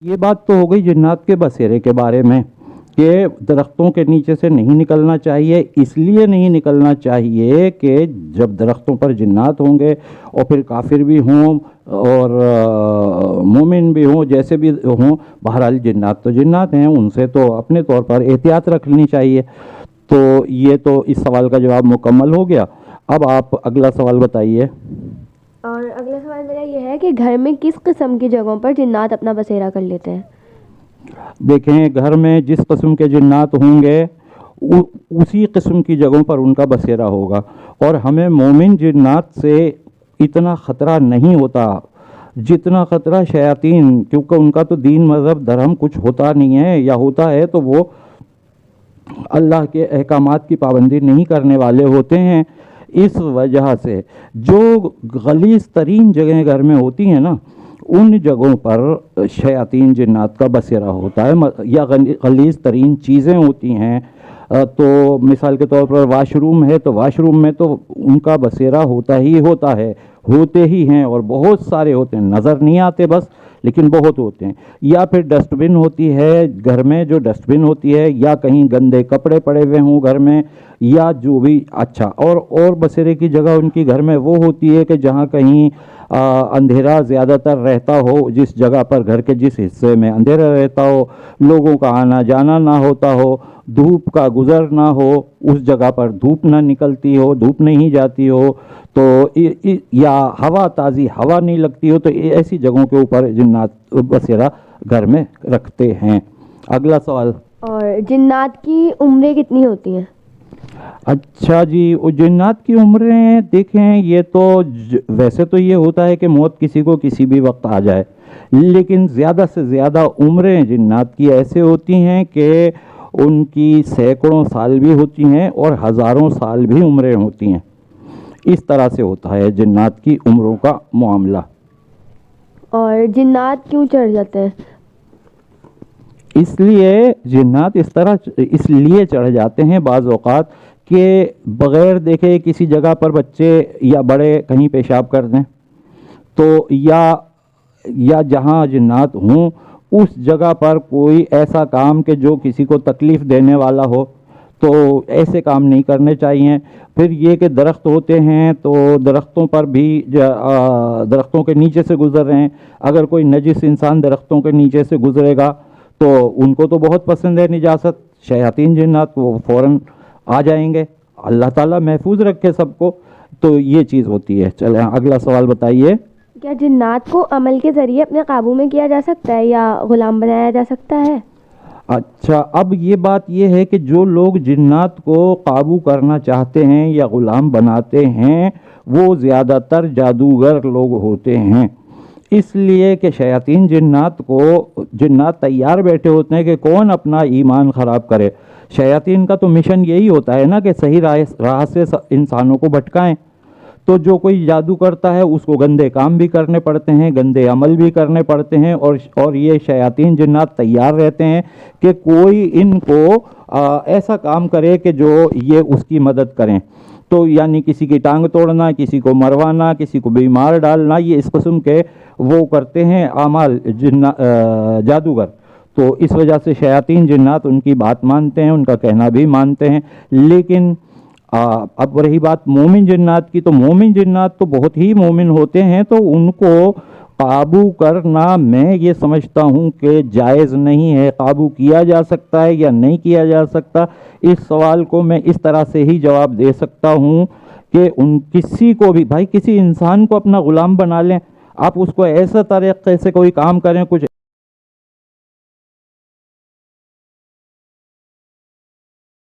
یہ بات تو ہو گئی جنات کے بسیرے کے بارے میں کہ درختوں کے نیچے سے نہیں نکلنا چاہیے. اس لیے نہیں نکلنا چاہیے کہ جب درختوں پر جنات ہوں گے اور پھر کافر بھی ہوں اور مومن بھی ہوں، جیسے بھی ہوں، بہرحال جنات تو جنات ہیں، ان سے تو اپنے طور پر احتیاط رکھنی چاہیے. تو یہ تو اس سوال کا جواب مکمل ہو گیا. اب آپ اگلا سوال بتائیے. اور اگلا سوال میرا یہ ہے کہ گھر میں کس قسم کی جگہوں پر جنات اپنا بسیرا کر لیتے ہیں؟ دیکھیں، گھر میں جس قسم کے جنات ہوں گے اسی قسم کی جگہوں پر ان کا بسیرا ہوگا. اور ہمیں مومن جنات سے اتنا خطرہ نہیں ہوتا جتنا خطرہ شیاطین، کیونکہ ان کا تو دین مذہب دھرم کچھ ہوتا نہیں ہے، یا ہوتا ہے تو وہ اللہ کے احکامات کی پابندی نہیں کرنے والے ہوتے ہیں. اس وجہ سے جو غلیظ ترین جگہیں گھر میں ہوتی ہیں نا، ان جگہوں پر شیاطین جنات کا بسیرا ہوتا ہے، یا غلیظ ترین چیزیں ہوتی ہیں. تو مثال کے طور پر واش روم ہے تو واش روم میں تو ان کا بسیرا ہوتا ہی ہوتا ہے، ہوتے ہی ہیں، اور بہت سارے ہوتے ہیں، نظر نہیں آتے بس، لیکن بہت ہوتے ہیں. یا پھر ڈسٹ بن ہوتی ہے گھر میں، جو ڈسٹ بن ہوتی ہے، یا کہیں گندے کپڑے پڑے ہوئے ہوں گھر میں، یا جو بھی. اچھا، اور بسیرے کی جگہ ان کی گھر میں وہ ہوتی ہے کہ جہاں کہیں اندھیرا زیادہ تر رہتا ہو، جس جگہ پر گھر کے جس حصے میں اندھیرا رہتا ہو، لوگوں کا آنا جانا نہ ہوتا ہو، دھوپ کا گزر نہ ہو، اس جگہ پر دھوپ نہ نکلتی ہو، دھوپ نہیں جاتی ہو، تو یا ہوا تازی ہوا نہیں لگتی ہو، تو ایسی جگہوں کے اوپر جنات بسیرا گھر میں رکھتے ہیں. اگلا سوال. اور جنات کی عمریں کتنی ہوتی ہیں؟ اچھا جی، جنات کی عمریں دیکھیں، یہ تو ویسے تو یہ ہوتا ہے کہ موت کسی کو کسی بھی وقت آ جائے، لیکن زیادہ سے زیادہ عمریں جنات کی ایسے ہوتی ہیں کہ ان کی سینکڑوں سال بھی ہوتی ہیں اور ہزاروں سال بھی عمریں ہوتی ہیں. اس طرح سے ہوتا ہے جنات کی عمروں کا معاملہ. اور جنات کیوں چڑھ جاتے ہیں؟ اس لیے جنات اس لیے چڑھ جاتے ہیں بعض اوقات کہ بغیر دیکھے کسی جگہ پر بچے یا بڑے کہیں پیشاب کر دیں، تو یا جہاں جنات ہوں اس جگہ پر کوئی ایسا کام کہ جو کسی کو تکلیف دینے والا ہو، تو ایسے کام نہیں کرنے چاہیے. پھر یہ کہ درخت ہوتے ہیں تو درختوں پر بھی درختوں کے نیچے سے گزر رہے ہیں، اگر کوئی نجس انسان درختوں کے نیچے سے گزرے گا تو ان کو تو بہت پسند ہے نجاست، شیاطین جنات وہ فوراً آ جائیں گے. اللہ تعالیٰ محفوظ رکھے سب کو. تو یہ چیز ہوتی ہے. چلیں اگلا سوال بتائیے. کیا جنات کو عمل کے ذریعے اپنے قابو میں کیا جا سکتا ہے یا غلام بنایا جا سکتا ہے؟ اچھا، اب یہ بات یہ ہے کہ جو لوگ جنات کو قابو کرنا چاہتے ہیں یا غلام بناتے ہیں وہ زیادہ تر جادوگر لوگ ہوتے ہیں. اس لیے کہ شیاطین جنات تیار بیٹھے ہوتے ہیں کہ کون اپنا ایمان خراب کرے. شیاطین کا تو مشن یہی ہوتا ہے نا کہ صحیح راہ سے انسانوں کو بھٹکائیں. تو جو کوئی جادو کرتا ہے اس کو گندے کام بھی کرنے پڑتے ہیں، گندے عمل بھی کرنے پڑتے ہیں، اور یہ شیاطین جنات تیار رہتے ہیں کہ کوئی ان کو ایسا کام کرے کہ جو یہ اس کی مدد کریں. تو یعنی کسی کی ٹانگ توڑنا، کسی کو مروانا، کسی کو بیمار ڈالنا، یہ اس قسم کے وہ کرتے ہیں اعمال جادوگر. تو اس وجہ سے شیاطین جنات ان کی بات مانتے ہیں، ان کا کہنا بھی مانتے ہیں. لیکن اب رہی بات مومن جنات کی، تو مومن جنات تو بہت ہی مومن ہوتے ہیں، تو ان کو قابو کرنا میں یہ سمجھتا ہوں کہ جائز نہیں ہے. قابو کیا جا سکتا ہے یا نہیں کیا جا سکتا، اس سوال کو میں اس طرح سے ہی جواب دے سکتا ہوں کہ کسی کو بھی، بھائی کسی انسان کو اپنا غلام بنا لیں، آپ اس کو ایسا طریقے سے کوئی کام کریں، کچھ